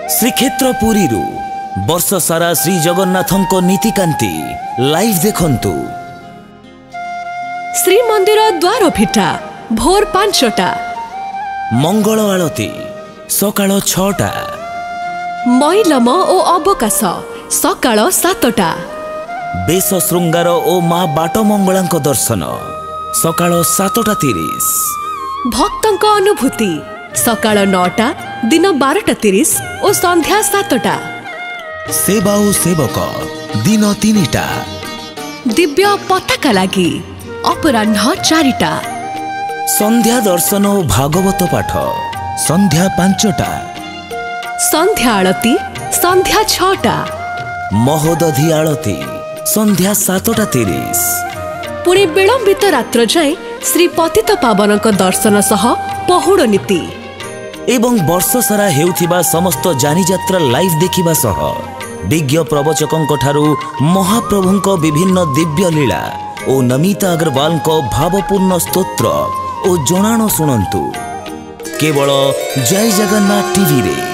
श्रीक्षेत्र पुरी वर्ष सारा श्री जगन्नाथ नीतिकांति लाइव देखंतु। श्रीमंदिर द्वार फिटा भोर 5टा, मंगल आलती सकाळ 6टा, मैलम ओ अवकाश सकाळ 7टा, बेश श्रृंगार ओ माँ बाट मंगला दर्शन सकाळ 7:30, भक्तंक अनुभूति सकाळ 9टा, दिन 12:30 और संध्या 7टा, सेवा ओ सेवक दिन 3टा, दिव्य पताका लगी अपराह्न 4टा, संध्या दर्शन और भागवत पाठ संध्या 5टा, संध्या आळती संध्या 6टा, महोदधि आळती संध्या 7:30, पुणी विलंबित रात्र जाए श्री पतित पावनक दर्शन सह पहुड़ नीति एवं वर्ष सारा हेउथिबा समस्त जानी यात्रा लाइव देखिबा सह विज्ञ प्रवचकों ठारू महाप्रभुंक विभिन्न दिव्य लीला और नमिता अग्रवाल भावपूर्ण स्तोत्र और जनाण शुणंतु केवल जय जगन्नाथ टीवी रे।